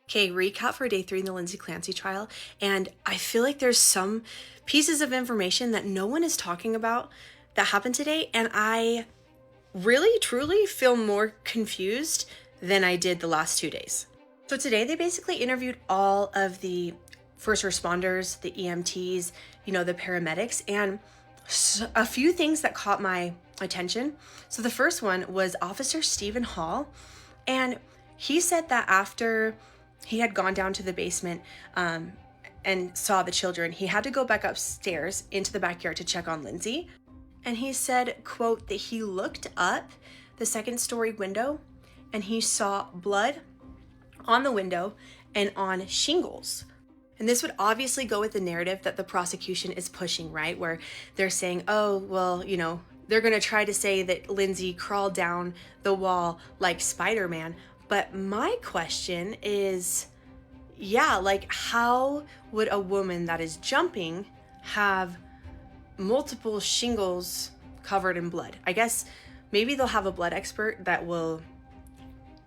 Okay, recap for day 3 in the Lindsay Clancy trial. And I feel like there's some pieces of information that no one is talking about that happened today. And I really, truly feel more confused than I did the last 2 days. So today they basically interviewed all of the first responders, the EMTs, the paramedics, and a few things that caught my attention. So the first one was Officer Stephen Hall, and he said that after he had gone down to the basement and saw the children, he had to go back upstairs into the backyard to check on Lindsay. And he said, quote, that he looked up the second story window and he saw blood on the window and on shingles. And this would obviously go with the narrative that the prosecution is pushing, right? Where they're saying, oh, well, they're going to try to say that Lindsay crawled down the wall like Spider-Man. But my question is, how would a woman that is jumping have multiple shingles covered in blood? I guess maybe they'll have a blood expert that will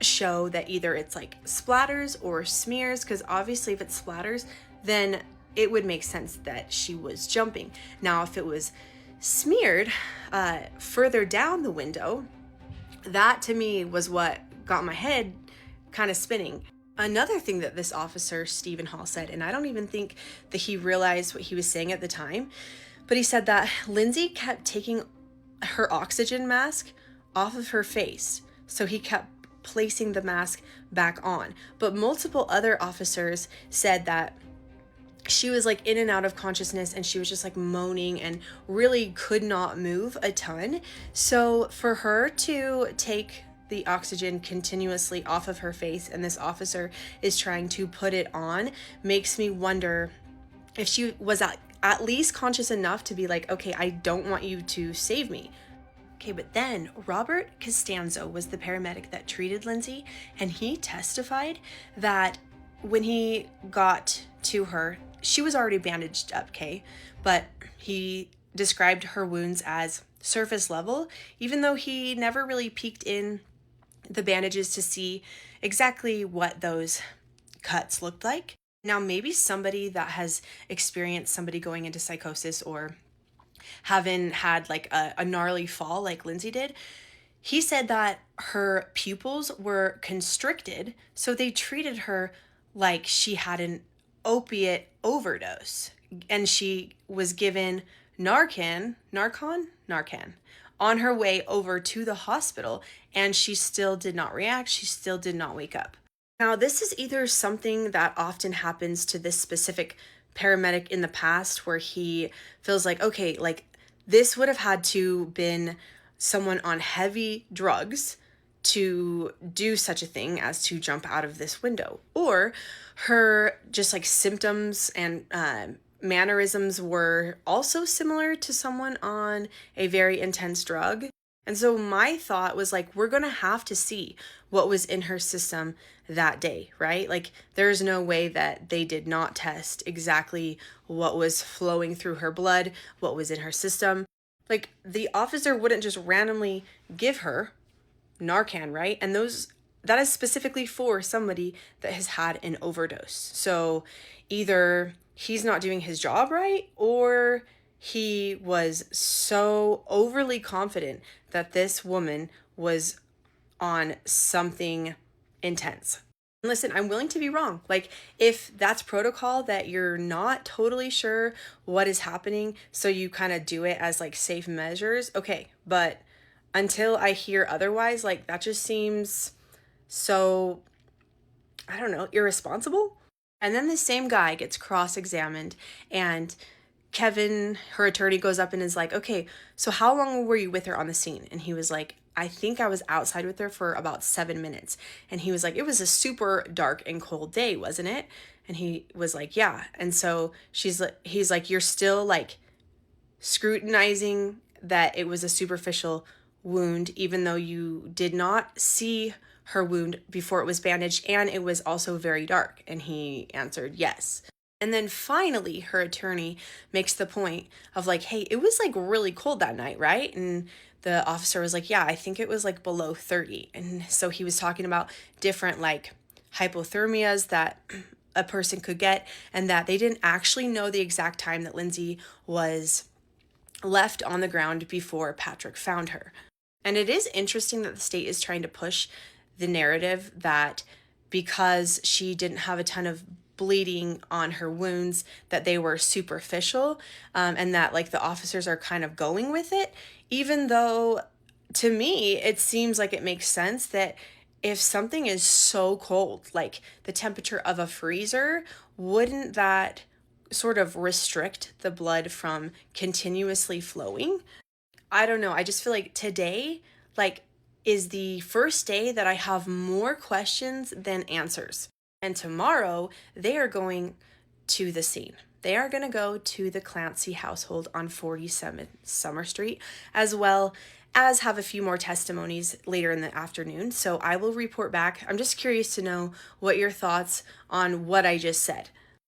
show that either it's like splatters or smears, because obviously if it splatters, then it would make sense that she was jumping. Now, if it was smeared further down the window, that to me was what got my head kind of spinning. Another thing that this officer, Stephen Hall, said, and I don't even think that he realized what he was saying at the time, but he said that Lindsay kept taking her oxygen mask off of her face. So he kept placing the mask back on. But multiple other officers said that she was like in and out of consciousness and she was just like moaning and really could not move a ton. So for her to take the oxygen continuously off of her face and this officer is trying to put it on makes me wonder if she was at least conscious enough to be like, okay, I don't want you to save me. Okay, but then Robert Costanzo was the paramedic that treated Lindsay, and he testified that when he got to her, she was already bandaged up, okay? But he described her wounds as surface level, even though he never really peeked in the bandages to see exactly what those cuts looked like. Now, maybe somebody that has experienced somebody going into psychosis or having had like a gnarly fall like Lindsay did, he said that her pupils were constricted, so they treated her like she had an opiate overdose, and she was given Narcan on her way over to the hospital, and she still did not react. She still did not wake up. Now, this is either something that often happens to this specific paramedic in the past where he feels like, okay, like this would have had to been someone on heavy drugs to do such a thing as to jump out of this window, or her just like symptoms and mannerisms were also similar to someone on a very intense drug. And so my thought was like, we're going to have to see what was in her system that day, right? Like there's no way that they did not test exactly what was flowing through her blood, what was in her system. Like the officer wouldn't just randomly give her Narcan, right? And that is specifically for somebody that has had an overdose. So either he's not doing his job right, or he was so overly confident that this woman was on something intense. Listen, I'm willing to be wrong. Like, if that's protocol that you're not totally sure what is happening, so you kind of do it as like safe measures, okay. But until I hear otherwise, like that just seems so, I don't know, irresponsible. And then the same guy gets cross-examined, and Kevin, her attorney, goes up and is like, okay, so how long were you with her on the scene? And he was like, I think I was outside with her for about 7 minutes. And he was like, it was a super dark and cold day, wasn't it? And he was like, yeah. And so he's like, you're still like scrutinizing that it was a superficial wound, even though you did not see her wound before it was bandaged, and it was also very dark. And he answered yes. And then finally, her attorney makes the point of like, hey, it was like really cold that night, right? And the officer was like, yeah, I think it was like below 30. And so he was talking about different like hypothermias that a person could get, and that they didn't actually know the exact time that Lindsay was left on the ground before Patrick found her. And it is interesting that the state is trying to push the narrative that because she didn't have a ton of bleeding on her wounds, that they were superficial, and that like the officers are kind of going with it, even though to me it seems like it makes sense that if something is so cold, like the temperature of a freezer, wouldn't that sort of restrict the blood from continuously flowing? I don't know. I just feel like today, like, is the first day that I have more questions than answers. And tomorrow, they are going to the scene. They are going to go to the Clancy household on 47 Summer Street, as well as have a few more testimonies later in the afternoon. So I will report back. I'm just curious to know what your thoughts on what I just said.